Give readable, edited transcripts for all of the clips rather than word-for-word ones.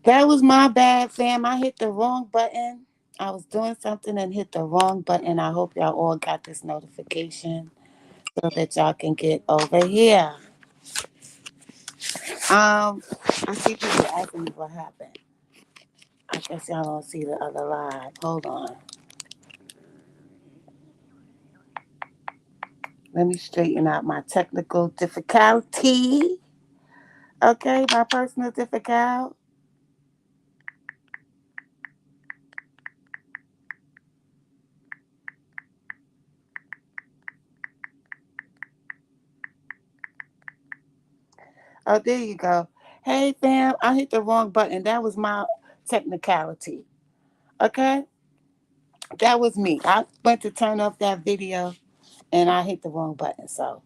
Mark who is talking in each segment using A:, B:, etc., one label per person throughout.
A: That was my bad, fam. I hit the wrong button. I was doing something and hit the wrong button. I hope y'all all got this notification so that y'all can get over here. I see people asking me what happened. I guess y'all don't see the other live. Hold on. Let me straighten out my technical difficulty. Okay, my personal difficult. Oh, there you go. Hey, fam, I hit the wrong button. That was my technicality. Okay, that was me. I went to turn off that video and I hit the wrong button. So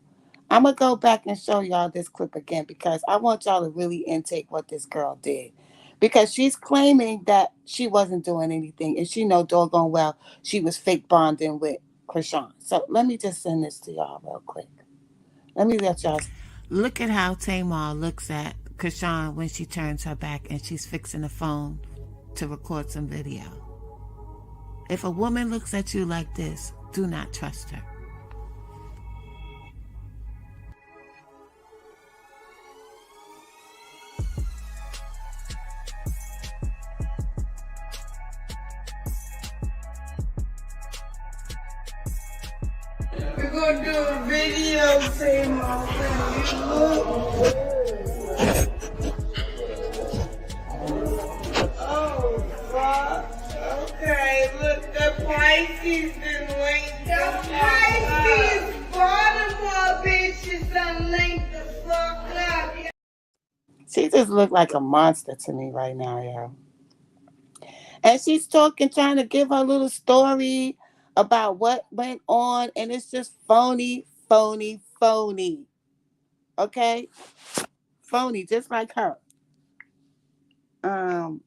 A: I'm gonna go back and show y'all this clip again because I want y'all to really intake what this girl did. Because she's claiming that she wasn't doing anything, and she know doggone well she was fake bonding with Chrisean. So let me just send this to y'all real quick. Let me let y'all look at how Tamar looks at Chrisean when she turns her back and she's fixing the phone to record some video. If a woman looks at you like this, do not trust her.
B: We're gonna do a video, Tamar. Oh, fuck. Okay, look, the Pisces been linked the Pisces Baltimore bitches done linked the fuck up.
A: She just looked like a monster to me right now, yo. And she's talking, trying to give her little story about what went on, and it's just phony, phony, phony. Okay? Phony, just like her. Um,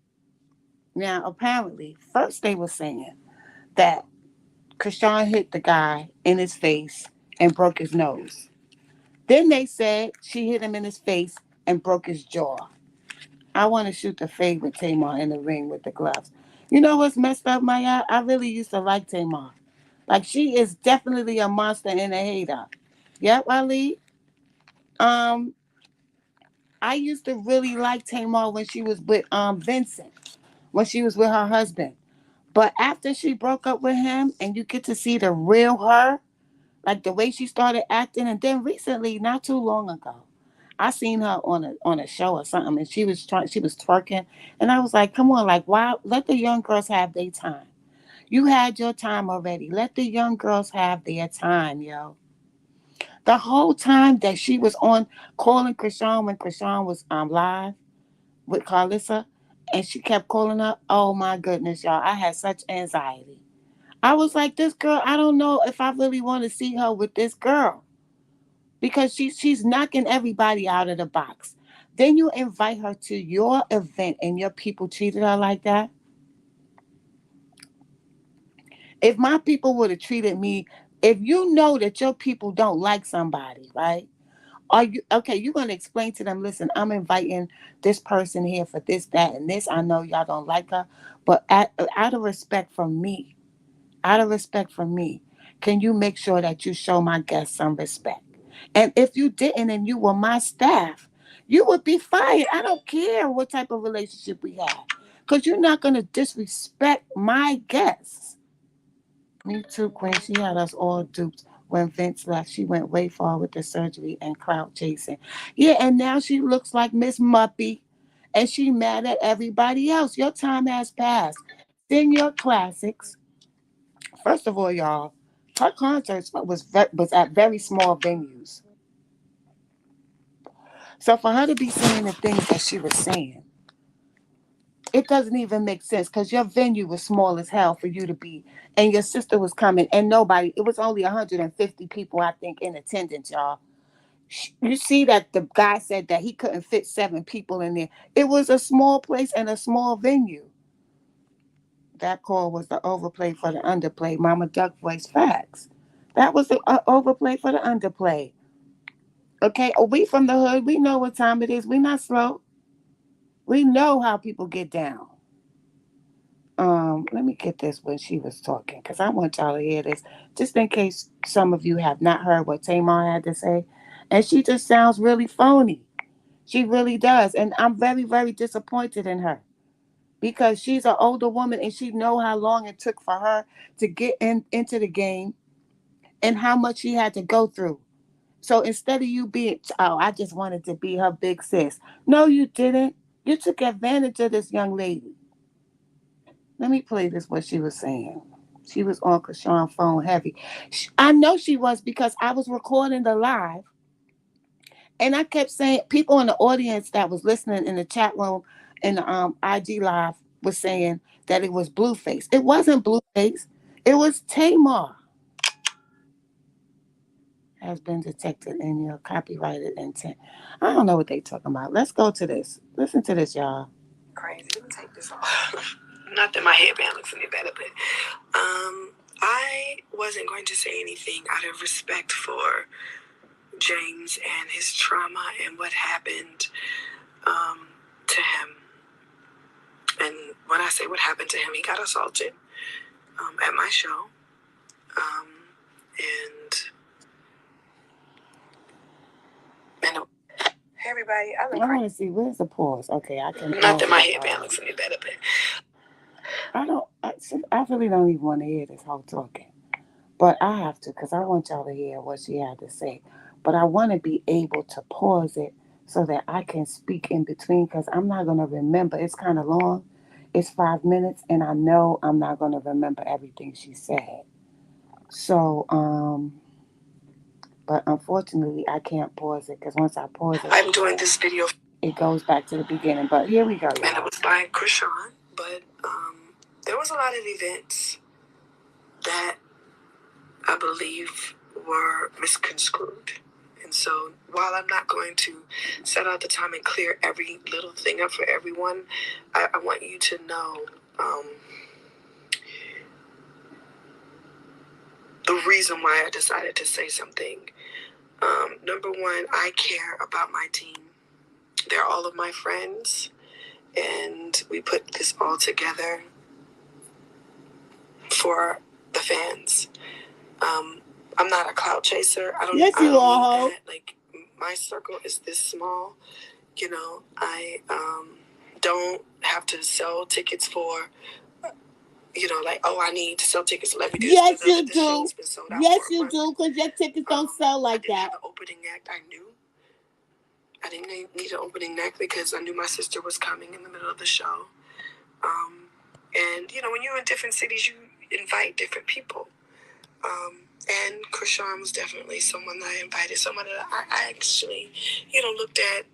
A: Now apparently, first they were saying that Chrisean hit the guy in his face and broke his nose. Then they said she hit him in his face and broke his jaw. I want to shoot the fade with Tamar in the ring with the gloves. You know what's messed up, Maya? I really used to like Tamar. Like she is definitely a monster and a hater. Yep, Ali. Um, I used to really like Tamar when she was with Vincent, when she was with her husband. But after she broke up with him and you get to see the real her, like the way she started acting, and then recently, not too long ago, I seen her on a show or something, and she was twerking, and I was like, come on, like why let the young girls have their time? You had your time already. Let the young girls have their time, yo. The whole time that she was on calling Chrisean when Chrisean was live with Carlissa, and she kept calling her. Oh my goodness, y'all! I had such anxiety. I was like, this girl. I don't know if I really want to see her with this girl because she's knocking everybody out of the box. Then you invite her to your event and your people treated her like that. If my people would have treated me, if you know that your people don't like somebody, right? Are you okay? You're gonna explain to them. Listen, I'm inviting this person here for this, that, and this. I know y'all don't like her, but out of respect for me, out of respect for me, can you make sure that you show my guests some respect? And if you didn't, and you were my staff, you would be fired. I don't care what type of relationship we have, because you're not gonna disrespect my guests. Me too, Queen. She had us all duped when Vince left. She went way far with the surgery and clout chasing. Yeah, and now she looks like Miss Muppy, and she mad at everybody else. Your time has passed. Sing your classics. First of all, y'all, her concerts was at very small venues. So for her to be saying the things that she was saying, it doesn't even make sense because your venue was small as hell for you to be, and your sister was coming, and nobody. It was only 150 people, I think, in attendance, y'all. You see that the guy said that he couldn't fit 7 people in there. It was a small place and a small venue. That call was the overplay for the underplay. Mama Duck voice facts. That was the overplay for the underplay. Okay, we from the hood. We know what time it is. We not slow. We know how people get down. Let me get this when she was talking because I want y'all to hear this, just in case some of you have not heard what Tamar had to say. And she just sounds really phony. She really does, and I'm very, very disappointed in her because she's an older woman and she know how long it took for her to get into the game and how much she had to go through. So instead of you being, oh, I just wanted to be her big sis. No, you didn't. You took advantage of this young lady. Let me play this what she was saying. She was on Chrisean's phone heavy. I know she was because I was recording the live and I kept saying people in the audience that was listening in the chat room in the IG live was saying that it was Blueface. It wasn't Blueface. It was Tamar. Has been detected in your copyrighted intent. I don't know what they talking about. Let's go to this. Listen to this, y'all. Crazy. Let me take this off. Not that my headband looks any better, but I wasn't going to say anything out of respect for James and his trauma and what happened to him. And when I say what happened to him, he got assaulted at my show. And hey everybody, I want to see where's the pause. Okay, I can. Not that my headband looks any better, but I really don't even want to hear this whole talking. But I have to because I want y'all to hear what she had to say. But I want to be able to pause it so that I can speak in between because I'm not going to remember. It's kind of long. It's 5 minutes, and I know I'm not going to remember everything she said. So, but unfortunately, I can't pause it because once I pause it, I'm doing this video. It goes back to the beginning. But here we go, y'all. And it was by Chrisean, but there was a lot of events that I believe were misconstrued. And so while I'm not going to set out the time and clear every little thing up for everyone, I want you to know the reason why I decided to say something. Number one, I care about my team. They're all of my friends, and we put this all together for the fans. I'm not a clout chaser. Yes, you are. Like, my circle is this small. You know, I don't have to sell tickets for, like, oh, I need to sell tickets. Let me do. Yes, you do. Yes, you do, because your tickets don't sell like that. I didn't have an opening act. I knew. I didn't need an opening act because I knew my sister was coming in the middle of the show. And, when you're in different cities, you invite different people. And Chrisean was definitely someone that I invited, someone that I actually, looked at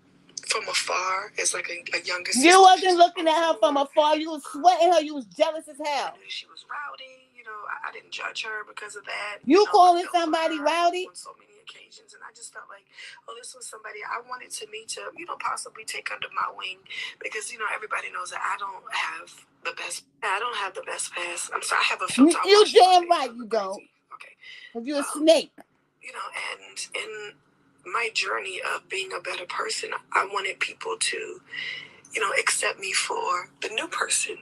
A: from afar as like a younger sister. You wasn't looking at her from afar. You was sweating her. You was jealous as hell. I knew she was rowdy. I didn't judge her because of that. You calling somebody rowdy? On so many occasions, and I just felt like, this was somebody I wanted to meet to, possibly take under my wing because, everybody knows that I don't have the best. I don't have the best pass. I'm sorry, I have a filter. You damn right you don't. Okay. Because you're a snake. And in my journey of being a better person, I wanted people to, accept me for the new person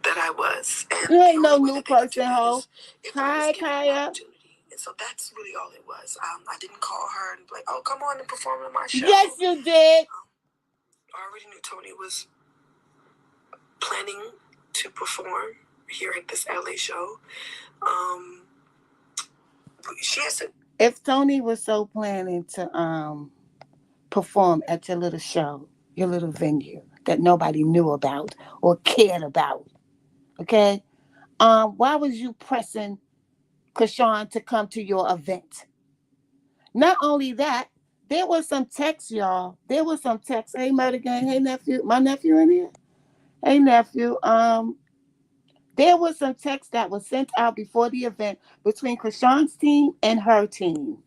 A: that I was. And you ain't no new person, ho. Hi, Kaya. And so that's really all it was. I didn't call her and be like, oh, come on and perform on my show. Yes, you did. I already knew Tony was planning to perform here at this LA show. She has to. If Tony was so planning to perform at your little show, your little venue that nobody knew about or cared about, okay? Why was you pressing Chrisean to come to your event? Not only that, there was some text, y'all. There was some text. Hey, Murder Gang. Hey, nephew. My nephew in here. Hey, nephew. There was some text that was sent out before the event between Chrisean's team and her team.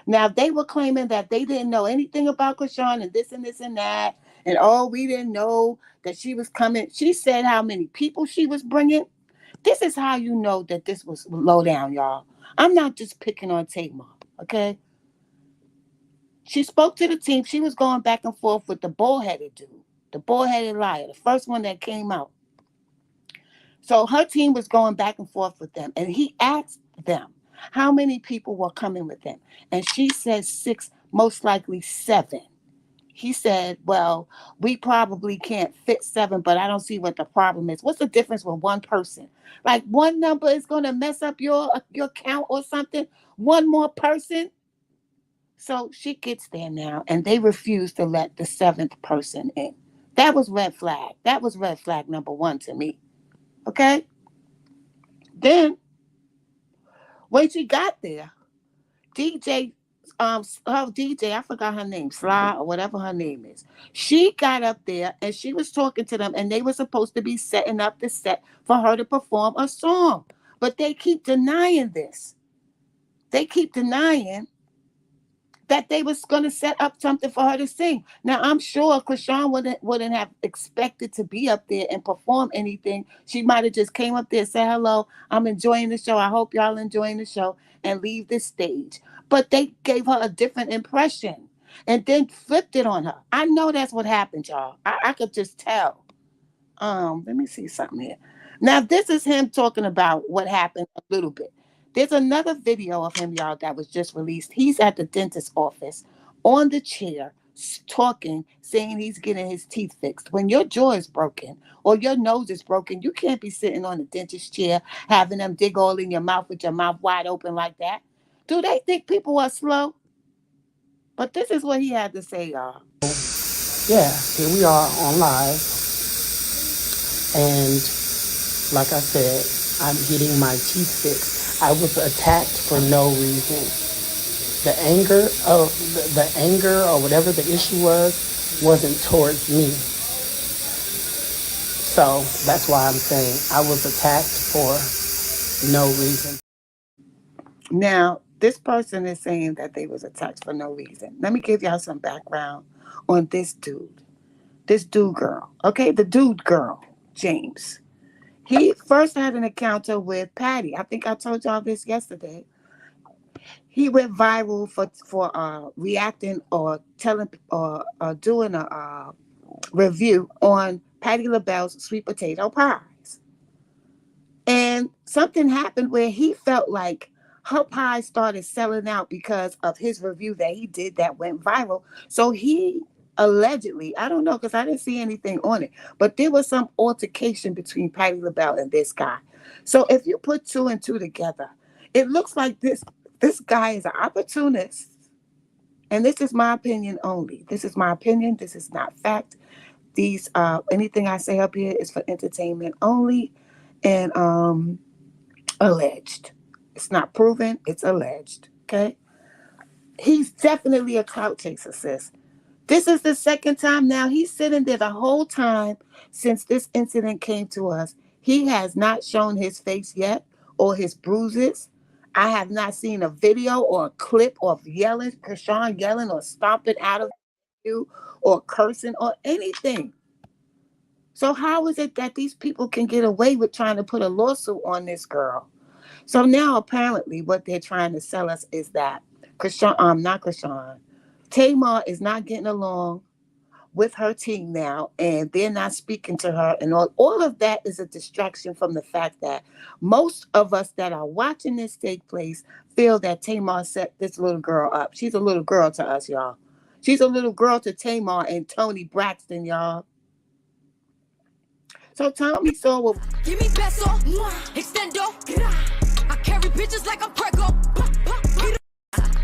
A: Now, they were claiming that they didn't know anything about Chrisean and this and that. And, we didn't know that she was coming. She said how many people she was bringing. This is how you know that this was low down, y'all. I'm not just picking on Tamar, okay? She spoke to the team. She was going back and forth with the bullheaded dude. The bullheaded liar, the first one that came out. So her team was going back and forth with them, and he asked them how many people were coming with them, and she said 6, most likely 7. He said, well, we probably can't fit 7, but I don't see what the problem is. What's the difference with one person? Like, one number is going to mess up your count or something. One more person. So she gets there now, and they refuse to let the 7th person in. That was red flag. That was red flag number 1 to me. Okay? Then, when she got there, DJ, her DJ, I forgot her name, Sly or whatever her name is. She got up there and she was talking to them, and they were supposed to be setting up the set for her to perform a song. But they keep denying this. They keep denying that they was going to set up something for her to sing. Now, I'm sure Chrisean wouldn't have expected to be up there and perform anything. She might have just came up there and said, hello, I'm enjoying the show. I hope y'all enjoying the show, and leave the stage. But they gave her a different impression and then flipped it on her. I know that's what happened, y'all. I could just tell. Let me see something here. Now, this is him talking about what happened a little bit. There's another video of him, y'all, that was just released. He's at the dentist's office on the chair talking, saying he's getting his teeth fixed. When your jaw is broken or your nose is broken, you can't be sitting on the dentist's chair having them dig all in your mouth with your mouth wide open like that. Do they think people are slow? But this is what he had to say, y'all.
C: Yeah, here we are on live. And like I said, I'm getting my teeth fixed. I was attacked for no reason. The anger or whatever the issue wasn't towards me. So that's why I'm saying I was attacked for no reason.
A: Now, this person is saying that they was attacked for no reason. Let me give y'all some background on this dude. This dude girl. Okay, the dude girl, James. He first had an encounter with Patty. I think I told y'all this yesterday. He went viral for reacting or telling or doing a review on Patti LaBelle's sweet potato pies. And something happened where he felt like her pie started selling out because of his review that he did that went viral. So he allegedly, I don't know because I didn't see anything on it, but there was some altercation between Patti LaBelle and this guy. So if you put 2 and 2 together, it looks like this guy is an opportunist. And this is my opinion only. This is my opinion. This is not fact. These anything I say up here is for entertainment only and alleged. It's not proven, it's alleged. Okay? He's definitely a clout chaser, sis. This is the second time now. He's sitting there the whole time since this incident came to us. He has not shown his face yet or his bruises. I have not seen a video or a clip of Chrisean yelling or stomping out of you or cursing or anything. So how is it that these people can get away with trying to put a lawsuit on this girl? So now apparently what they're trying to sell us is that Tamar is not getting along with her team now, and they're not speaking to her, and all of that is a distraction from the fact that most of us that are watching this take place feel that Tamar set this little girl up. She's a little girl to us, y'all. She's a little girl to Tamar and Tony Braxton, y'all. So Tommy saw what.
D: Give me peso, extendo. I carry bitches like I'm Prego.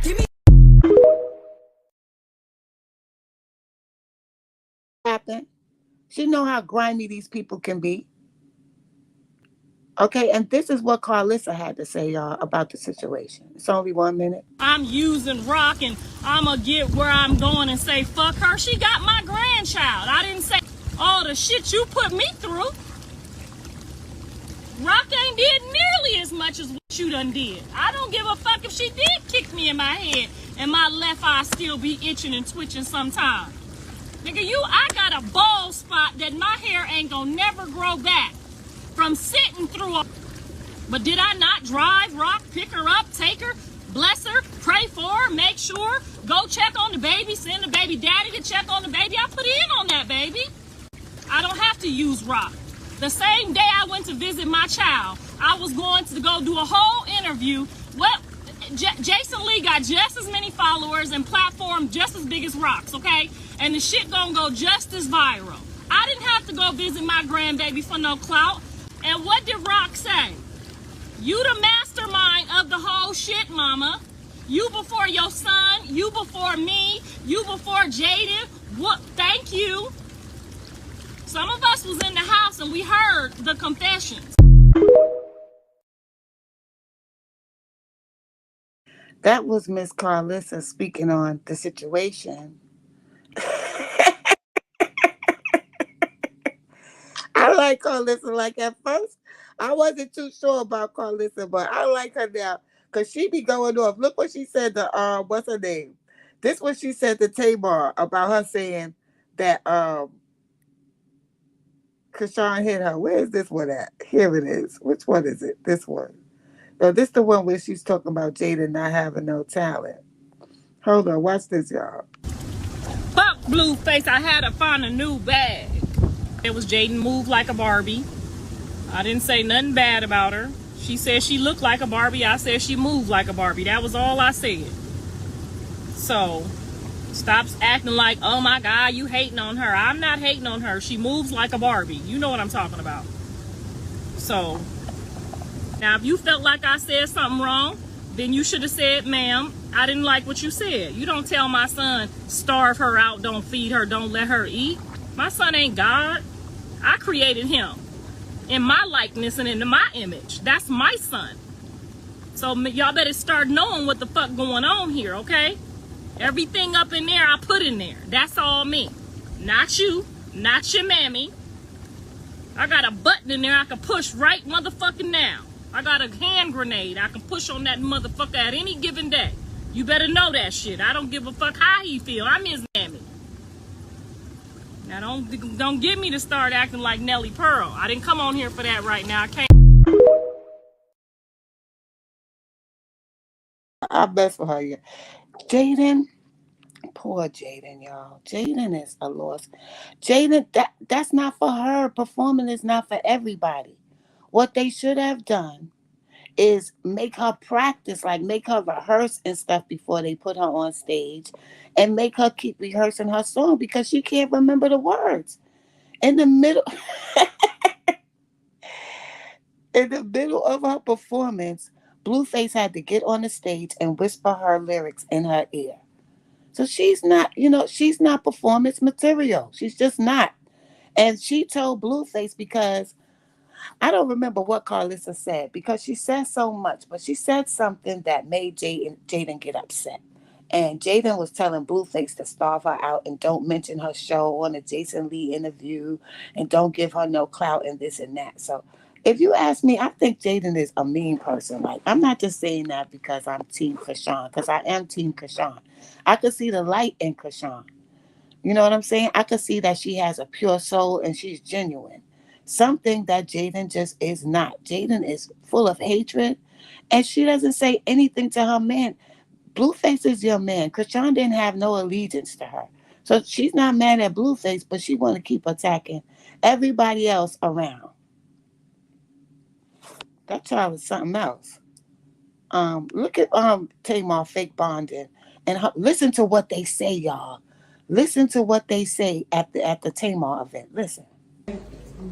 D: Give me.
A: Happened. She know how grimy these people can be. Okay, and this is what Carlissa had to say, y'all, about the situation. It's only 1 minute.
E: I'm using Rock and I'm going to get where I'm going and say, fuck her. She got my grandchild. I didn't say all the shit you put me through. Rock ain't did nearly as much as what you done did. I don't give a fuck if she did kick me in my head and my left eye still be itching and twitching sometimes. Nigga, I got a bald spot that my hair ain't gonna never grow back from sitting through a... But did I not drive Rock, pick her up, take her, bless her, pray for her, make sure, go check on the baby, send the baby daddy to check on the baby? I put in on that baby. I don't have to use rock. The same day I went to visit my child, I was going to go do a whole interview. Jason Lee got just as many followers and platform just as big as Rock's, okay? And the shit gonna go just as viral. I didn't have to go visit my grandbaby for no clout. And what did Rock say? You the mastermind of the whole shit, mama. You before your son, you before me, you before Jaden. What? Thank you. Some of us was in the house and we heard the confessions.
A: That was Miss Carlissa speaking on the situation. I like Carlissa. Like at first, I wasn't too sure about Carlissa, but I like her now because she be going off. Look what she said to what's her name? This what she said to Tamar about her saying that Chrisean hit her. Where is this one at? Here it is. Which one is it? This one. No, this the one where she's talking about Jada not having no talent. Hold on, watch this, y'all.
E: Fuck Blueface, I had to find a new bag. It was Jaden moved like a Barbie. I didn't say nothing bad about her. She said she looked like a Barbie. I said she moved like a Barbie. That was all I said. So, stop acting like, oh my God, you hating on her. I'm not hating on her. She moves like a Barbie. You know what I'm talking about. So, now if you felt like I said something wrong, then you should have said, ma'am, I didn't like what you said. You don't tell my son, starve her out, don't feed her, don't let her eat. My son ain't God. I created him in my likeness and in my image. That's my son. So y'all better start knowing what the fuck going on here, okay? Everything up in there, I put in there. That's all me. Not you, not your mammy. I got a button in there I can push right motherfucking now. I got a hand grenade I can push on that motherfucker at any given day. You better know that shit. I don't give a fuck how he feel. I'm his mammy. Now don't get me to start acting like Nelly Pearl. I didn't come on here for that right now. I can't.
A: I best for her. Yeah. Jaden, poor Jaden, y'all. Jaden is a loss. Jaden, that's not for her. Performing is not for everybody. What they should have done is make her practice, like make her rehearse and stuff before they put her on stage, and make her keep rehearsing her song because she can't remember the words. In the middle, in the middle of her performance, Blueface had to get on the stage and whisper her lyrics in her ear. So she's not, she's not performance material. She's just not. And she told Blueface because I don't remember what Carlissa said because she said so much, but she said something that made Jaden get upset. And Jaden was telling Blueface to starve her out and don't mention her show on the Jason Lee interview and don't give her no clout and this and that. So if you ask me, I think Jaden is a mean person. Like, I'm not just saying that because I'm Team Chrisean, because I am Team Chrisean. I could see the light in Chrisean. You know what I'm saying? I could see that she has a pure soul and she's genuine. Something that Jaden just is not. Jaden is full of hatred, and she doesn't say anything to her man. Blueface is your man. Chrisean didn't have no allegiance to her. So she's not mad at Blueface, but she want to keep attacking everybody else around. That child is something else. Look at Tamar fake bonding and listen to what they say, y'all. Listen to what they say at the Tamar event. Listen.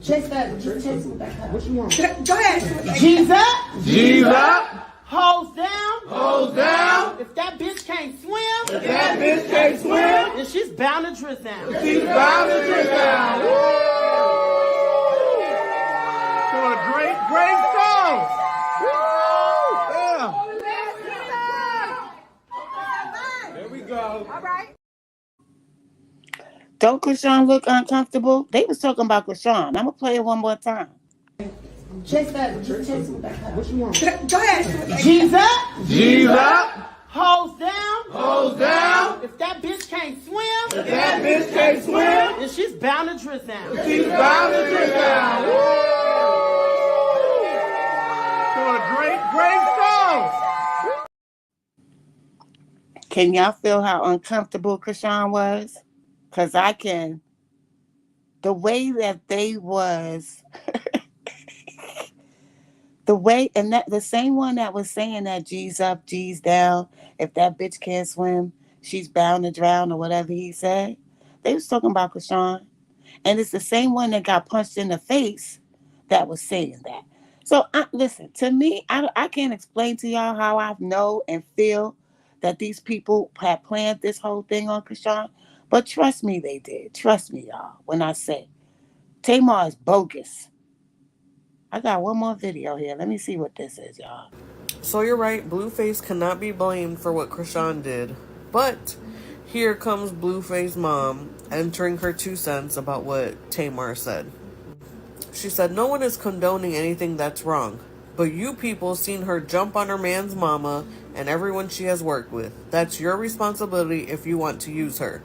C: Chase that. Chase that. What you want?
B: Go ahead.
C: G's up.
F: G's up.
C: Hoes down.
F: Hoes down.
C: If that bitch can't swim,
F: If that bitch can't swim,
C: then she's bound to drift down.
F: she's bound to drink down. Woo! So a great song. Woo! Yeah. There we go.
B: All right.
A: Don't Chrisean look uncomfortable? They was talking about Chrisean. I'm going to play it one more time.
C: Chase that. Chase that. What you want?
B: Go ahead.
C: G's up.
F: G's up.
C: Hoes down.
F: Hoes down.
C: If that bitch can't swim,
F: If that bitch can't swim,
C: then she's bound to drift down.
F: she's bound to drink down. Woo! So a great song.
A: Can y'all feel how uncomfortable Chrisean was? Because I can. the way that they was, the way, and that the same one that was saying that G's up, G's down. If that bitch can't swim, she's bound to drown, or whatever he said. They was talking about Chrisean. And it's the same one that got punched in the face that was saying that. So listen, to me, I can't explain to y'all how I know and feel that these people had planned this whole thing on Chrisean. But trust me, they did. Trust me, y'all, when I say Tamar is bogus. I got one more video here. Let me see what this is, y'all.
G: So you're right, Blueface cannot be blamed for what Chrisean did. But here comes Blueface's mom entering her 2 cents about what Tamar said. She said, "No one is condoning anything that's wrong. But you people seen her jump on her man's mama and everyone she has worked with. That's your responsibility if you want to use her.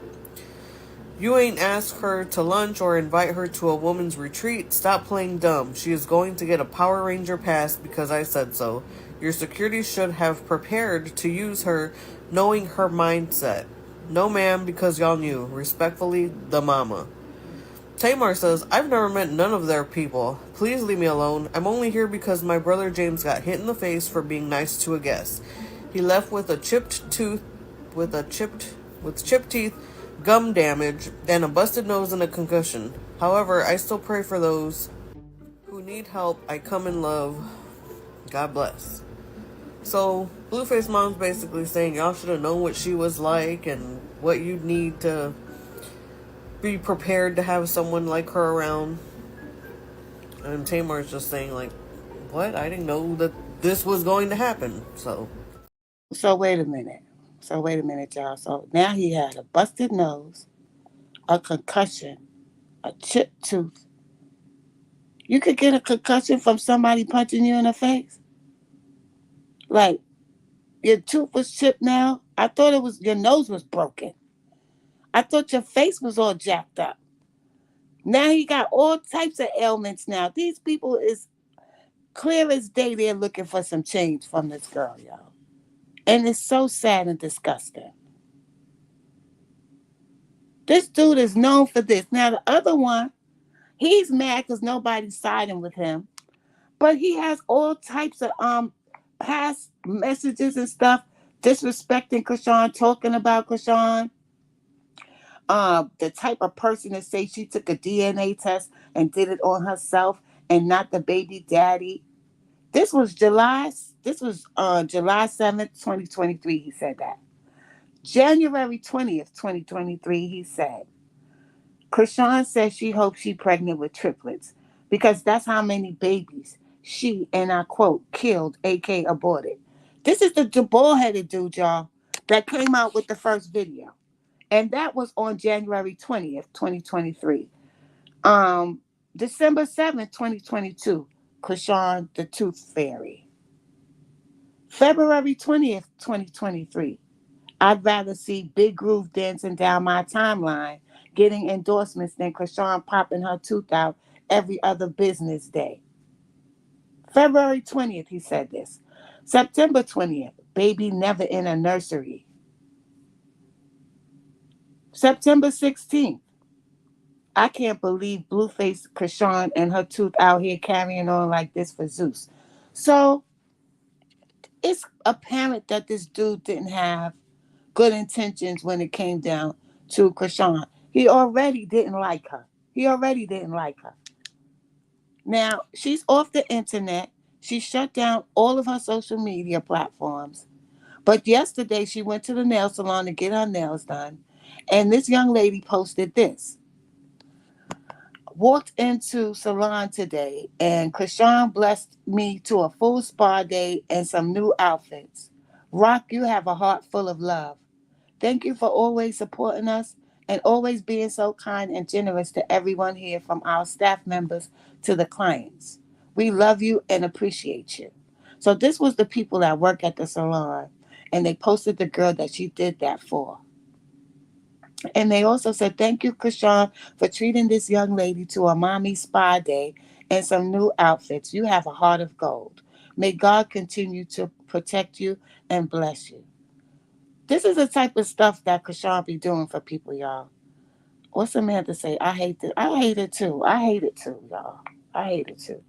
G: You ain't asked her to lunch or invite her to a woman's retreat. Stop playing dumb. She is going to get a Power Ranger pass because I said so. Your security should have prepared to use her knowing her mindset. No ma'am, because y'all knew. Respectfully, the mama." Tamar says, "I've never met none of their people. Please leave me alone. I'm only here because my brother James got hit in the face for being nice to a guest. He left with a chipped tooth, with chipped teeth, gum damage, and a busted nose and a concussion. However, I still pray for those who need help. I come in love. God bless." So, Blueface Mom's basically saying y'all should have known what she was like and what you'd need to be prepared to have someone like her around. And Tamar's just saying, like, what? I didn't know that this was going to happen.
A: So wait a minute. So wait a minute, y'all. So now he had a busted nose, a concussion, a chipped tooth. You could get a concussion from somebody punching you in the face. Like, your tooth was chipped now. I thought it was your nose was broken. I thought your face was all jacked up. Now he got all types of ailments now. These people is clear as day they're looking for some change from this girl, y'all. And it's so sad and disgusting. This dude is known for this. Now the other one, he's mad because nobody's siding with him. But he has all types of past messages and stuff disrespecting Chrisean, talking about Chrisean. The type of person that say she took a DNA test and did it on herself and not the baby daddy. July 7th, 2023, he said that. January 20th, 2023, he said, Chrisean says she hopes she's pregnant with triplets because that's how many babies she, and I quote, killed, aka aborted. This is the bald-headed dude, y'all, that came out with the first video. And that was on January 20th, 2023. December 7th, 2022, Chrisean the Tooth Fairy. February 20th, 2023, I'd rather see Big Groove dancing down my timeline, getting endorsements than Chrisean popping her tooth out every other business day. February 20th, he said this. September 20th, baby never in a nursery. September 16th, I can't believe Blueface Chrisean and her tooth out here carrying on like this for Zeus. So it's apparent that this dude didn't have good intentions when it came down to Chrisean. He already didn't like her. Now, she's off the internet. She shut down all of her social media platforms. But yesterday, she went to the nail salon to get her nails done. And this young lady posted this. Walked into salon today, and Chrisean blessed me to a full spa day and some new outfits. Rock, you have a heart full of love. Thank you for always supporting us and always being so kind and generous to everyone here, from our staff members to the clients. We love you and appreciate you. So this was the people that work at the salon, and they posted the girl that she did that for. And they also said, thank you, Chrisean, for treating this young lady to a mommy spa day and some new outfits. You have a heart of gold. May God continue to protect you and bless you. This is the type of stuff that Chrisean be doing for people, y'all. What's Samantha say? I hate it. I hate it too. I hate it too, y'all. I hate it too.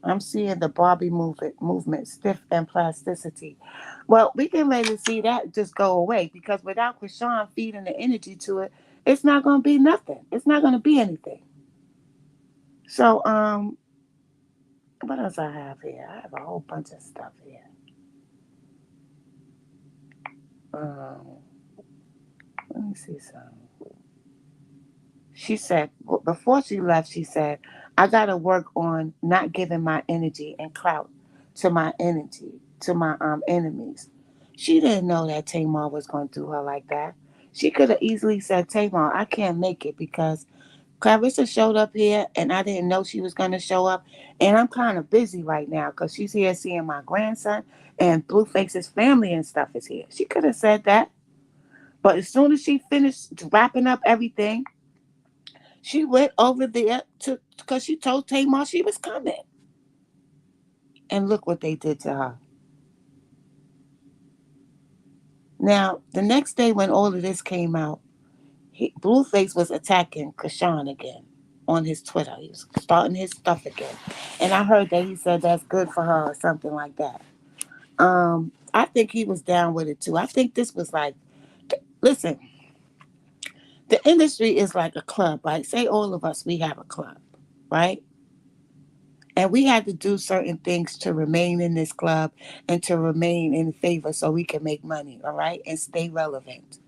A: I'm seeing the Barbie movement, stiff and plasticity. Well, we can ready to see that just go away because without Chrisean feeding the energy to it, it's not going to be nothing. It's not going to be anything. So, what else I have here? I have a whole bunch of stuff here. Um, let me see some. She said before she left, she said, "I got to work on not giving my energy and clout to my energy to my enemies." She didn't know that Tamar was going to do her like that. She could have easily said, "Tamar, I can't make it because Clarissa showed up here and I didn't know she was going to show up, and I'm kind of busy right now because she's here seeing my grandson and Blueface's family and stuff is here." She could have said that, but as soon as she finished wrapping up everything, she went over there to because she told Tamar she was coming. And look what they did to her. Now, the next day when all of this came out, Blueface was attacking Chrisean again on his Twitter. He was starting his stuff again. And I heard that he said that's good for her or something like that. I think he was down with it too. I think this was like, listen, the industry is like a club, right? Say all of us, we have a club, right? And we had to do certain things to remain in this club and to remain in favor so we can make money, all right? And stay relevant.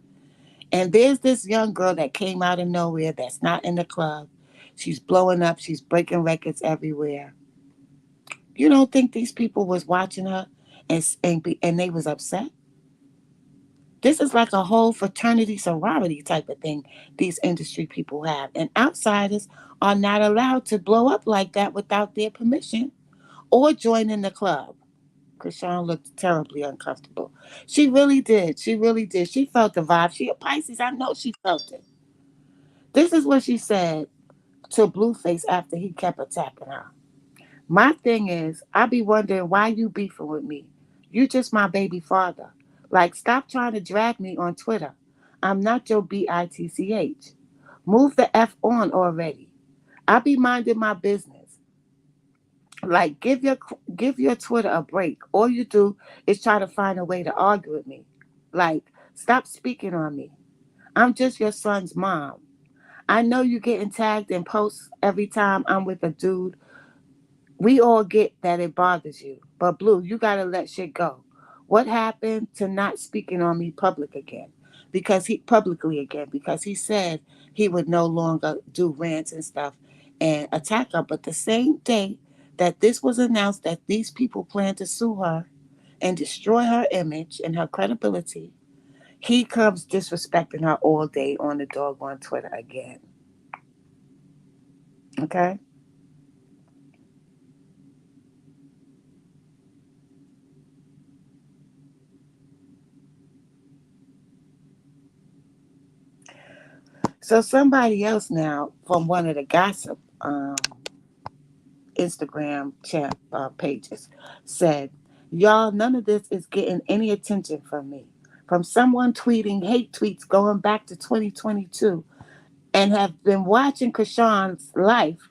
A: And there's this young girl that came out of nowhere that's not in the club. She's blowing up. She's breaking records everywhere. You don't think these people was watching her and they was upset? This is like a whole fraternity sorority type of thing these industry people have. And outsiders are not allowed to blow up like that without their permission or join in the club. Chrisean looked terribly uncomfortable. She really did. She really did. She felt the vibe. She a Pisces. I know she felt it. This is what she said to Blueface after he kept attacking her. My thing is, I be wondering why you beefing with me. You just my baby father. Like, stop trying to drag me on Twitter. I'm not your bitch. Move the F on already. I be minding my business. Like, give your Twitter a break. All you do is try to find a way to argue with me. Like, stop speaking on me. I'm just your son's mom. I know you getting tagged in posts every time I'm with a dude. We all get that it bothers you. But Blue, you gotta let shit go. What happened to not speaking on me publicly again? Because he said he would no longer do rants and stuff and attack her. But the same day that this was announced that these people plan to sue her and destroy her image and her credibility, he comes disrespecting her all day on the doggone Twitter again. Okay? So somebody else now from one of the gossip Instagram chat pages said, "Y'all, none of this is getting any attention from me. From someone tweeting hate tweets going back to 2022 and have been watching Krishan's life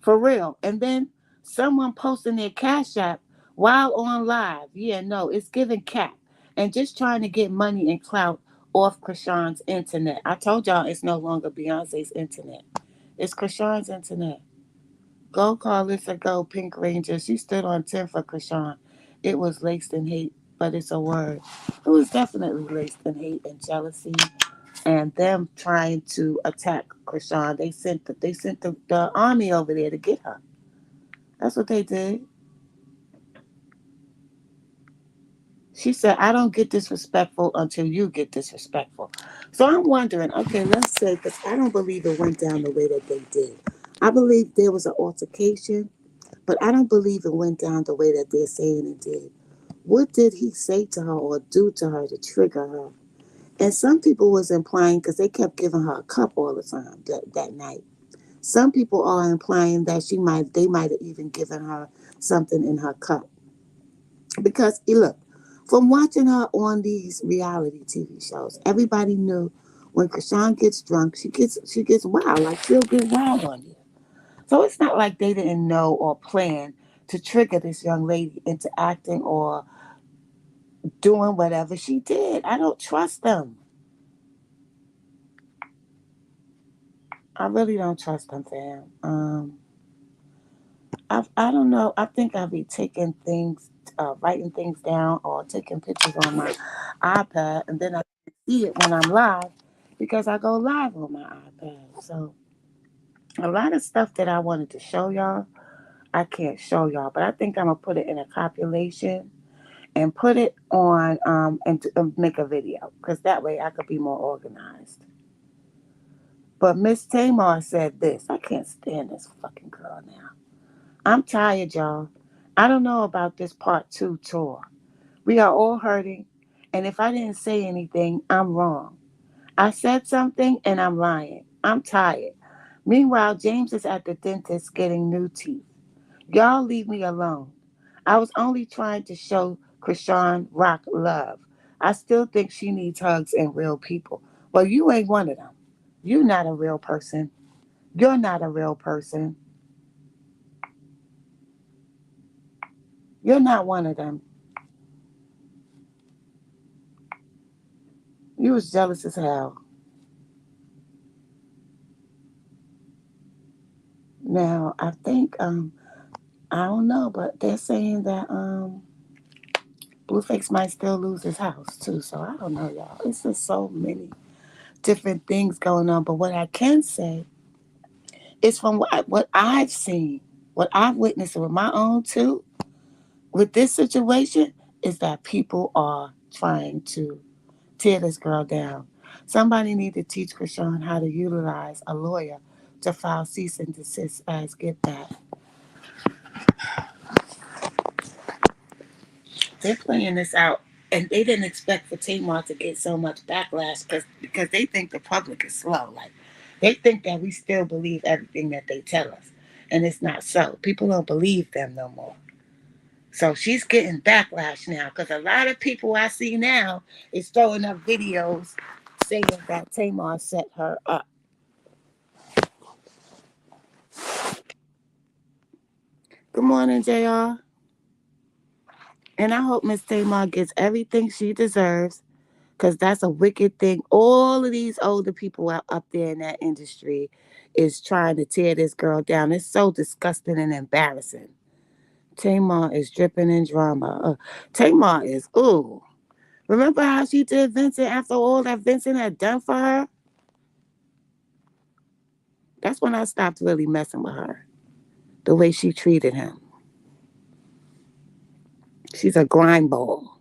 A: for real. And then someone posting their Cash App while on live. Yeah, no, it's giving cap and just trying to get money and clout off Krishan's internet. I told y'all it's no longer Beyonce's internet. It's Krishan's internet. Go Carlissa, go Pink Ranger. She stood on 10 for Krishan. It was laced in hate, but it's a word. It was definitely laced in hate and jealousy and them trying to attack Krishan. They sent the army over there to get her. That's what they did. She said, I don't get disrespectful until you get disrespectful. So I'm wondering, okay, let's say, because I don't believe it went down the way that they did. I believe there was an altercation, but I don't believe it went down the way that they're saying it did. What did he say to her or do to her to trigger her? And some people was implying, because they kept giving her a cup all the time that night. Some people are implying that they might have even given her something in her cup. Because look, from watching her on these reality TV shows, everybody knew when Chrisean gets drunk, she gets wild. Like she'll get wild on you. So it's not like they didn't know or plan to trigger this young lady into acting or doing whatever she did. I don't trust them. I really don't trust them, fam. I don't know. I think I'll be taking things, writing things down or taking pictures on my iPad, and then I see it when I'm live because I go live on my iPad. So a lot of stuff that I wanted to show y'all, I can't show y'all, but I think I'm gonna put it in a compilation and put it on and make a video because that way I could be more organized. But Miss Tamar said this. I can't stand this fucking girl now. I'm tired, y'all. I don't know about this part two tour. We are all hurting, and if I didn't say anything, I'm wrong. I said something and I'm lying. I'm tired. Meanwhile, James is at the dentist getting new teeth. Y'all leave me alone. I was only trying to show Chrisean Rock love. I still think she needs hugs and real people. Well, you ain't one of them. You're not a real person. You're not a real person. You're not one of them. You was jealous as hell. Now I think I don't know, but they're saying that Blueface might still lose his house too. So I don't know, y'all. It's just so many different things going on. But what I can say is from what I've seen, what I've witnessed with my own too, with this situation, is that people are trying to tear this girl down. Somebody need to teach Chrisean how to utilize a lawyer to file cease and desist as get back. They're playing this out, and they didn't expect for Tamar to get so much backlash because they think the public is slow. Like they think that we still believe everything that they tell us, and it's not so. People don't believe them no more. So she's getting backlash now because a lot of people I see now is throwing up videos saying that Tamar set her up. Good morning, Jr. And I hope Miss Tamar gets everything she deserves because that's a wicked thing. All of these older people out up there in that industry is trying to tear this girl down. It's so disgusting and embarrassing. Tamar is dripping in drama. Tamar is, ooh. Remember how she did Vincent after all that Vincent had done for her? That's when I stopped really messing with her. The way she treated him. She's a grind ball.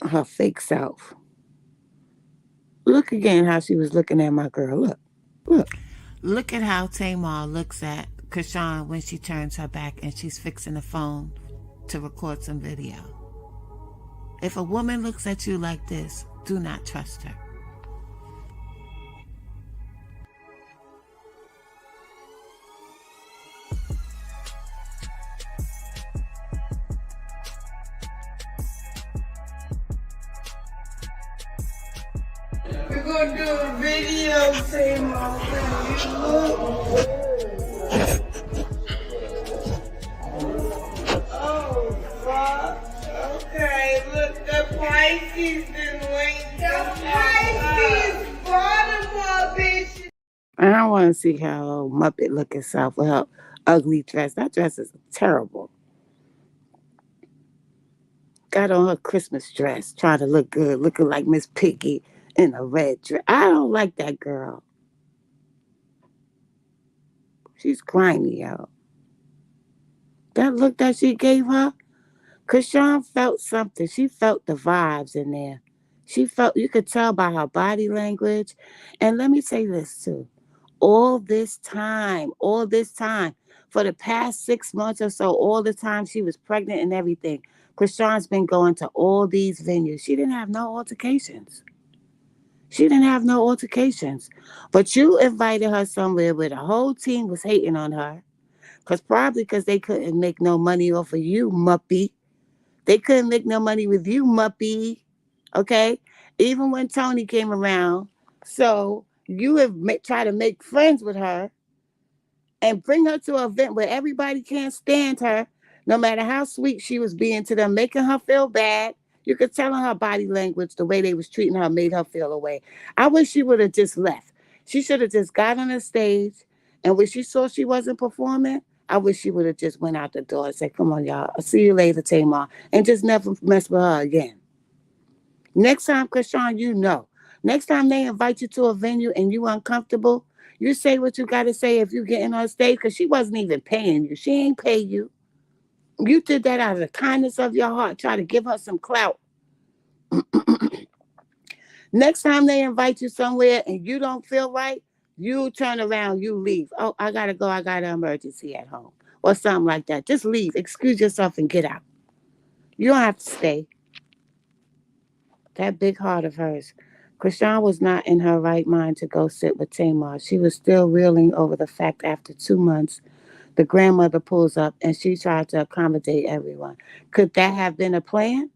A: Her fake self. Look again how she was looking at my girl. Look. Look. Look at how Tamar looks at Chrisean when she turns her back and she's fixing the phone to record some video. If a woman looks at you like this, do not trust her.
B: We're gonna do a video saying my friend, you look. Oh, fuck. Okay, look, the Pisces been waiting. The Pisces Baltimore bitch.
A: I don't want to see her old Muppet looking self with her ugly dress. That dress is terrible. Got on her Christmas dress, trying to look good, looking like Miss Piggy in a red dress. I don't like that girl. She's grimy, yo. That look that she gave her, Chrisean felt something. She felt the vibes in there. She felt, you could tell by her body language. And let me say this too. All this time, for the past 6 months or so, all the time she was pregnant and everything, Chrisean's been going to all these venues. She didn't have no altercations. She didn't have no altercations. But you invited her somewhere where the whole team was hating on her. Probably because they couldn't make no money off of you, Muppy. They couldn't make no money with you, Muppy. Okay, even when Tony came around. So you have tried to make friends with her and bring her to an event where everybody can't stand her, no matter how sweet she was being to them, making her feel bad. You could tell in her body language the way they was treating her made her feel away. I wish she would have just left. She should have just got on the stage, and when she saw she wasn't performing, I wish she would have just went out the door and said, "Come on, y'all. I'll see you later, Tamar," and just never mess with her again. Next time, Chrisean, you know. Next time they invite you to a venue and you uncomfortable, you say what you got to say if you getting on stage because she wasn't even paying you. She ain't pay you. You did that out of the kindness of your heart, try to give her some clout. Next time they invite you somewhere and you don't feel right, you turn around, you leave. Oh, I got to go. I got an emergency at home or something like that. Just leave. Excuse yourself and get out. You don't have to stay. That big heart of hers. Chrisean was not in her right mind to go sit with Tamar. She was still reeling over the fact after 2 months, the grandmother pulls up and she tried to accommodate everyone. Could that have been a plan?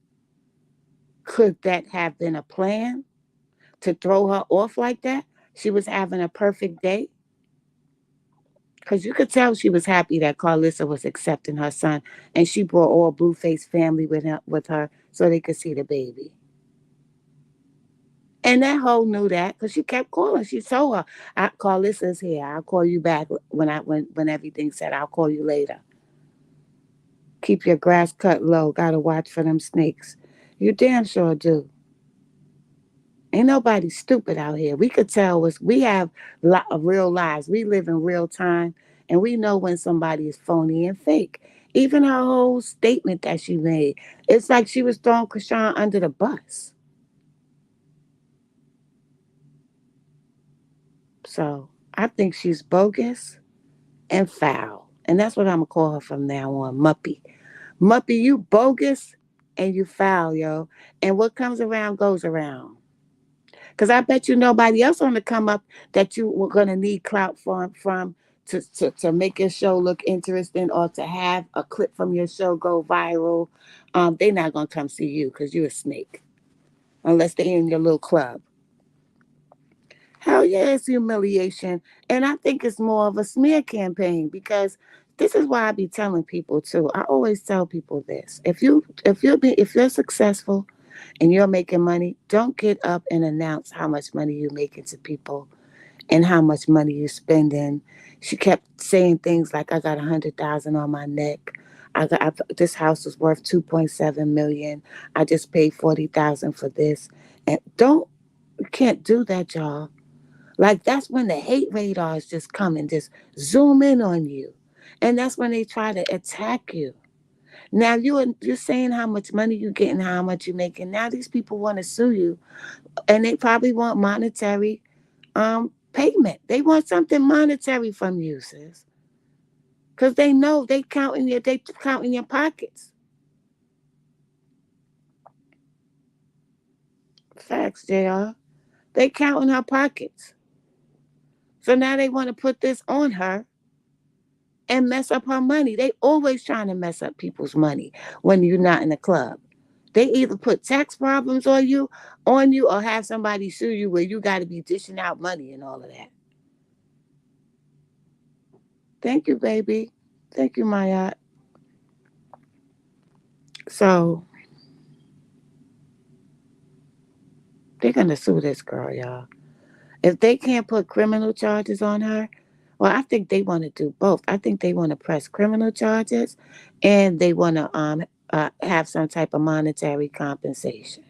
A: Could that have been a plan to throw her off like that? She was having a perfect day. Because you could tell she was happy that Carlissa was accepting her son and she brought all Blueface family with her so they could see the baby. And that hoe knew that because she kept calling. She told her, Carlissa's here. I'll call you back when everything's set. I'll call you later. Keep your grass cut low. Gotta watch for them snakes. You damn sure do. Ain't nobody stupid out here. We could tell we have real lives. We live in real time and we know when somebody is phony and fake. Even her whole statement that she made, it's like she was throwing Chrisean under the bus. So I think she's bogus and foul. And that's what I'm going to call her from now on, Muppy. Muppy, you bogus and you foul, yo. And what comes around goes around. Because I bet you nobody else on the come up that you were going to need clout from to make your show look interesting or to have a clip from your show go viral. They're not going to come see you because you're a snake. Unless they're in your little club. Hell yeah, it's humiliation. And I think it's more of a smear campaign because this is why I be telling people too. I always tell people this. If you're successful and you're making money, don't get up and announce how much money you're making to people and how much money you're spending. She kept saying things like, I got 100,000 on my neck. This house is worth 2.7 million. I just paid 40,000 for this. And you can't do that, y'all. Like that's when the hate radars just come and just zoom in on you. And that's when they try to attack you. Now you're saying how much money you getting, how much you making. Now these people want to sue you and they probably want monetary payment. They want something monetary from you, sis. Cause they know they counting your pockets. Facts, JR. They counting her pockets. So now they want to put this on her and mess up her money. They always trying to mess up people's money when you're not in the club. They either put tax problems on you or have somebody sue you where you got to be dishing out money and all of that. Thank you, baby. Thank you, Maya. So they're going to sue this girl, y'all. If they can't put criminal charges on her, well, I think they want to do both. I think they want to press criminal charges and they want to have some type of monetary compensation.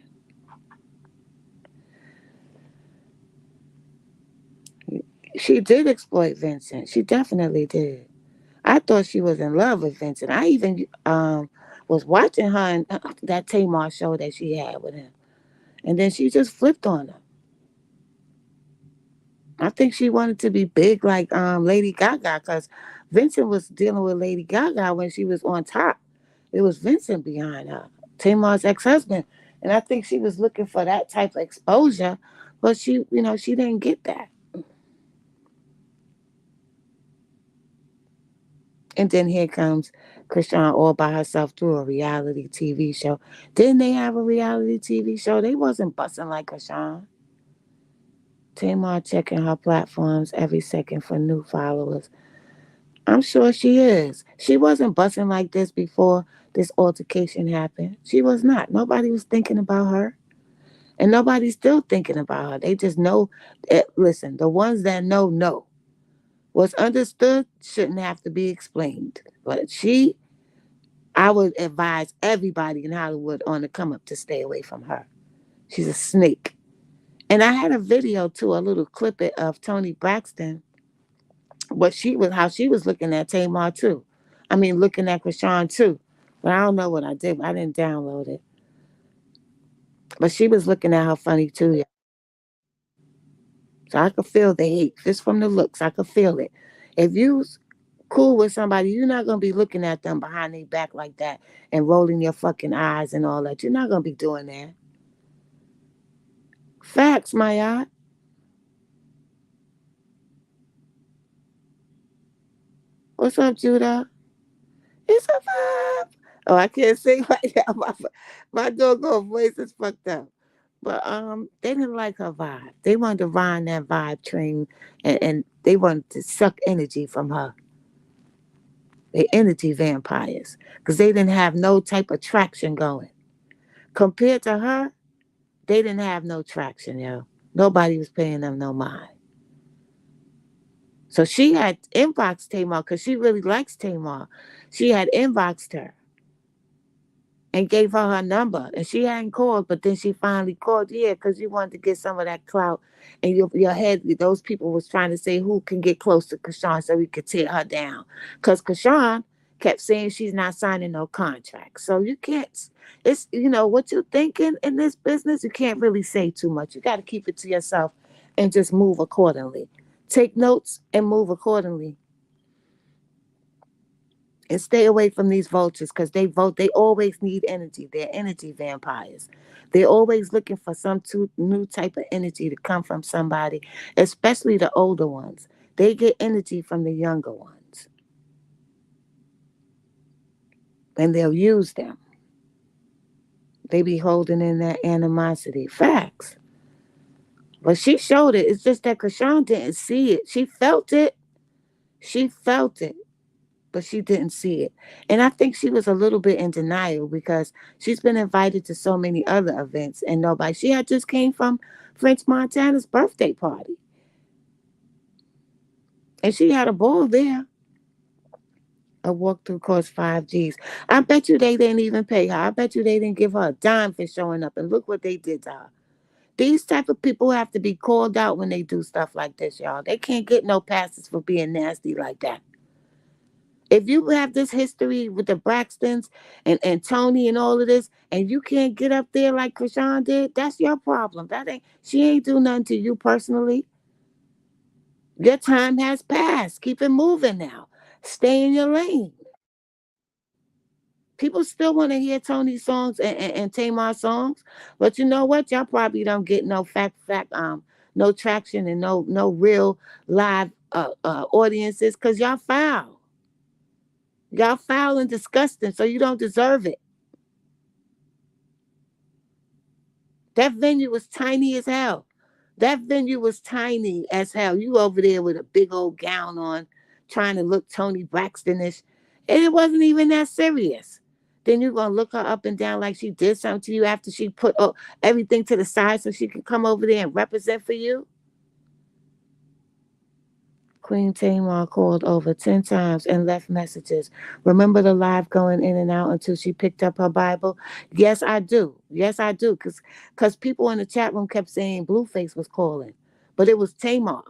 A: She did exploit Vincent. She definitely did. I thought she was in love with Vincent. I even was watching her in that Tamar show that she had with him. And then she just flipped on him. I think she wanted to be big like Lady Gaga because Vincent was dealing with Lady Gaga when she was on top. It was Vincent behind her, Tamar's ex-husband. And I think she was looking for that type of exposure, but she didn't get that. And then here comes Chrisean all by herself through a reality TV show. Didn't they have a reality TV show? They wasn't busting like Chrisean. Tamar checking her platforms every second for new followers. I'm sure she is. She wasn't busting like this before this altercation happened. She was not. Nobody was thinking about her. And nobody's still thinking about her. They just know. Listen, the ones that know. What's understood shouldn't have to be explained. But I would advise everybody in Hollywood on the come up to stay away from her. She's a snake. And I had a video too, a little clip of Tony Braxton, how she was looking at Tamar too. I mean, looking at Chrisean too. But I don't know what I did. I didn't download it. But she was looking at her funny too. Yeah. So I could feel the hate just from the looks. I could feel it. If you cool with somebody, you're not gonna be looking at them behind their back like that and rolling your fucking eyes and all that. You're not gonna be doing that. Facts, my yacht. What's up, Judah? It's a vibe. Oh, I can't sing right now. My doggone voice is fucked up. But they didn't like her vibe. They wanted to ride that vibe train, and they wanted to suck energy from her. They energy vampires because they didn't have no type of traction going. Compared to her, they didn't have no traction, yo. Nobody was paying them no mind. So she had inboxed Tamar because she really likes Tamar. She had inboxed her and gave her number. And she hadn't called, but then she finally called, yeah, because you wanted to get some of that clout. And your head, those people was trying to say who can get close to Chrisean so we could tear her down. Because Chrisean kept saying she's not signing no contract. So you can't, it's, what you're thinking in this business, you can't really say too much. You got to keep it to yourself and just move accordingly. Take notes and move accordingly. And stay away from these vultures because they always need energy. They're energy vampires. They're always looking for some new type of energy to come from somebody, especially the older ones. They get energy from the younger ones. And they'll use them. They be holding in that animosity. Facts. But she showed it. It's just that Chrisean didn't see it. She felt it. She felt it. But she didn't see it. And I think she was a little bit in denial because she's been invited to so many other events and nobody. She had just came from French Montana's birthday party. And she had a ball there. A walkthrough cost 5 Gs. I bet you they didn't even pay her. I bet you they didn't give her a dime for showing up. And look what they did to her. These type of people have to be called out when they do stuff like this, y'all. They can't get no passes for being nasty like that. If you have this history with the Braxtons and Tony and all of this, and you can't get up there like Chrisean did, that's your problem. She ain't do nothing to you personally. Your time has passed. Keep it moving now. Stay in your lane. People still want to hear Tony songs and Tamar songs, but you know what? Y'all probably don't get no no traction and no real live audiences because y'all foul. Y'all foul and disgusting, so you don't deserve it. That venue was tiny as hell. That venue was tiny as hell. You over there with a big old gown on, trying to look Tony Braxtonish, and it wasn't even that serious. Then you're gonna look her up and down like she did something to you after she put everything to the side so she could come over there and represent for you. Queen Tamar called over 10 times and left messages. Remember the live going in and out until she picked up her Bible? Yes, I do. Yes, I do. Because people in the chat room kept saying Blueface was calling. But it was Tamar.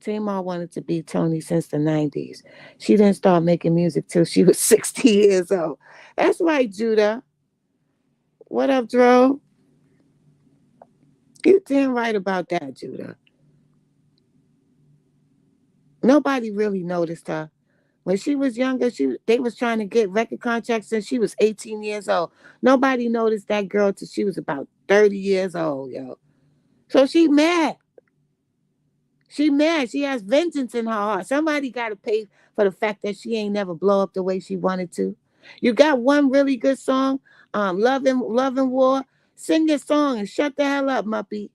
A: Tamar wanted to be Tony since the 90s. She didn't start making music till she was 60 years old. That's right, Judah. What up, Dro? You damn right about that, Judah. Nobody really noticed her. When she was younger, they was trying to get record contracts since she was 18 years old. Nobody noticed that girl till she was about 30 years old, yo. So she mad. She mad. She has vengeance in her heart. Somebody got to pay for the fact that she ain't never blow up the way she wanted to. You got one really good song, Love and War. Sing your song and shut the hell up, Muppy.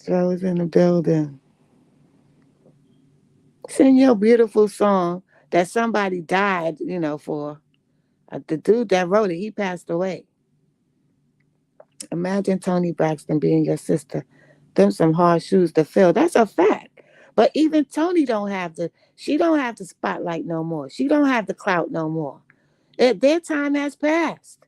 A: Joe's in the building. Sing your beautiful song that somebody died, for. The dude that wrote it, he passed away. Imagine Tony Braxton being your sister. Them some hard shoes to fill. That's a fact. But even Tony she don't have the spotlight no more. She don't have the clout no more. Their time has passed.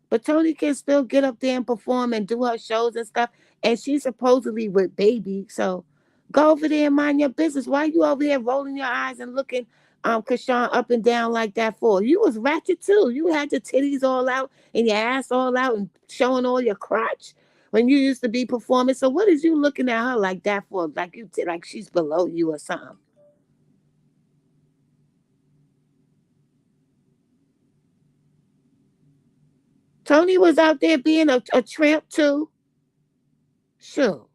A: But Tony can still get up there and perform and do her shows and stuff. And she's supposedly with Baby. So go over there and mind your business. Why you over here rolling your eyes and looking Chrisean up and down like that for? You was ratchet too. You had your titties all out and your ass all out and showing all your crotch when you used to be performing. So what is you looking at her like that for? Like she's below you or something. Tony was out there being a tramp too. Sure.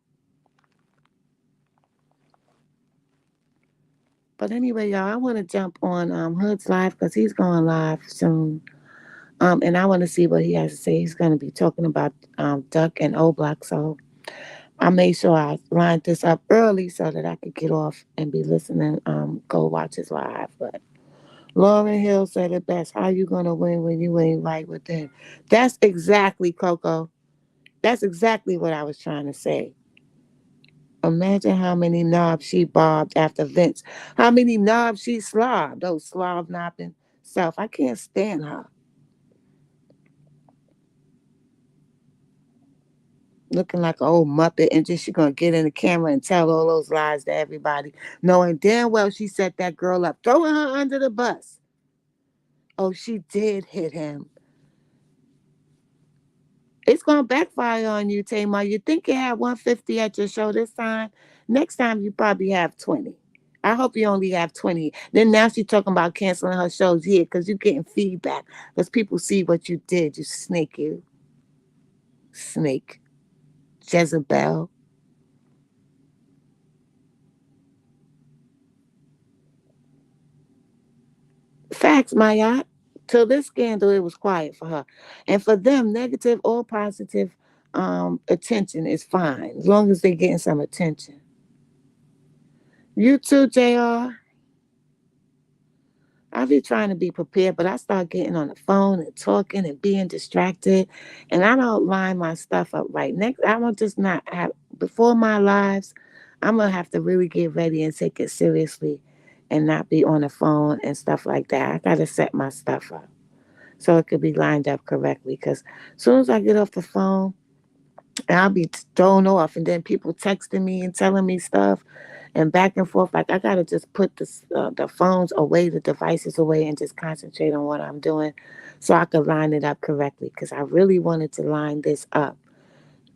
A: But anyway, y'all, I want to jump on Hood's live because he's going live soon. And I want to see what he has to say. He's going to be talking about Duck and O Block. So I made sure I lined this up early so that I could get off and be listening. Go watch his live. But Lauren Hill said it best. How you going to win when you ain't right within? That's exactly, Coco. That's exactly what I was trying to say. Imagine how many knobs she bobbed after Vince. How many knobs she slobbed. Oh, slob knobbing self. I can't stand her. Looking like an old Muppet and just she gonna get in the camera and tell all those lies to everybody, knowing damn well she set that girl up, throwing her under the bus. Oh, she did hit him. It's gonna backfire on you, Tamar. You think you had 150 at your show this time? Next time you probably have 20. I hope you only have 20. Then now she's talking about canceling her shows here because you're getting feedback. Because people see what you did. You snake, you. Snake. Jezebel. Facts, my yacht. Till this scandal, it was quiet for her. And for them, negative or positive attention is fine. As long as they're getting some attention. You too, JR. I be trying to be prepared, but I start getting on the phone and talking and being distracted, and I don't line my stuff up right. Next, I'm gonna just not have before my lives. I'm gonna have to really get ready and take it seriously, and not be on the phone and stuff like that. I gotta set my stuff up so it could be lined up correctly. Because as soon as I get off the phone, and I'll be thrown off, and then people texting me and telling me stuff, and back and forth. Like I gotta just put the phones away, the devices away, and just concentrate on what I'm doing, so I could line it up correctly. Because I really wanted to line this up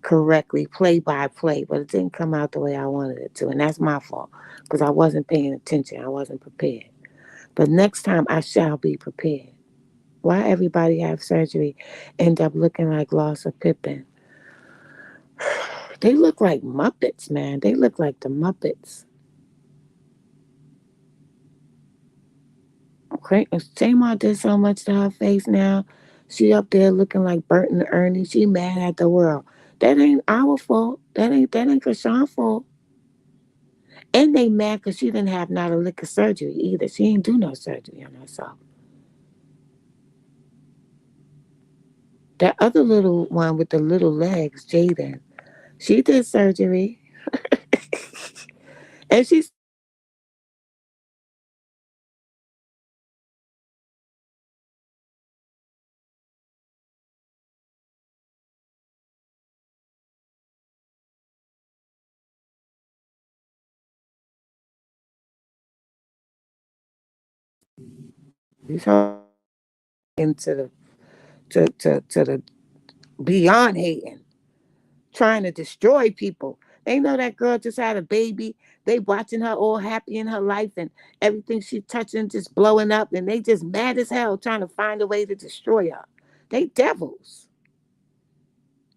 A: correctly, play by play, but it didn't come out the way I wanted it to, and that's my fault because I wasn't paying attention. I wasn't prepared. But next time I shall be prepared. Why everybody have surgery end up looking like Loss of Pippin? They look like Muppets, man. They look like the Muppets. Okay, Tamar did so much to her face now. She up there looking like Bert and Ernie. She mad at the world. That ain't our fault. That ain't Krishan's fault. And they mad because she didn't have not a lick of surgery either. She ain't do no surgery on herself. That other little one with the little legs, Jaden, she did surgery. And she's into the to the beyond hating, trying to destroy people. They know that girl just had a baby. They watching her all happy in her life and everything she touching just blowing up, and they just mad as hell trying to find a way to destroy her. They devils.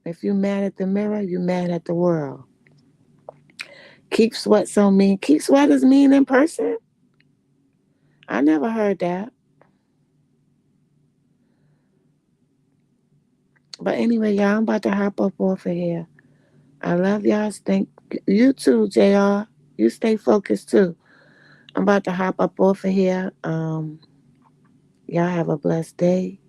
A: If you mad at the mirror, you mad at the world. Keep Sweat so mean. Keep Sweat is mean in person? I never heard that. But anyway, y'all, I'm about to hop up off of here. I love y'all. Thank you too, JR. You stay focused too. I'm about to hop up off of here. Y'all have a blessed day.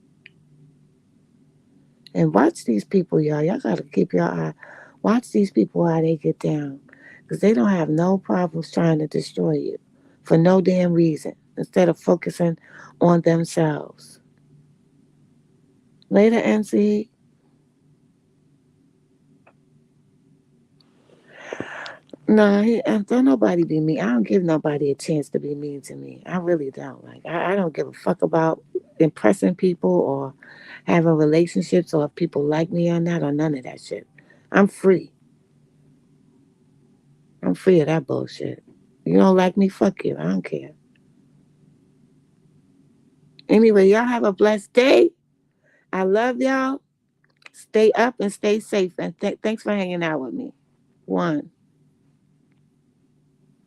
A: And watch these people, y'all. Y'all gotta keep your eye. Watch these people how they get down. Because they don't have no problems trying to destroy you for no damn reason. Instead of focusing on themselves. Later, NC. No, don't nobody be mean. I don't give nobody a chance to be mean to me. I really don't. Like, I don't give a fuck about impressing people or having relationships or if people like me or not or none of that shit. I'm free. I'm free of that bullshit. You don't like me? Fuck you. I don't care. Anyway, y'all have a blessed day. I love y'all. Stay up and stay safe. And thanks for hanging out with me. One.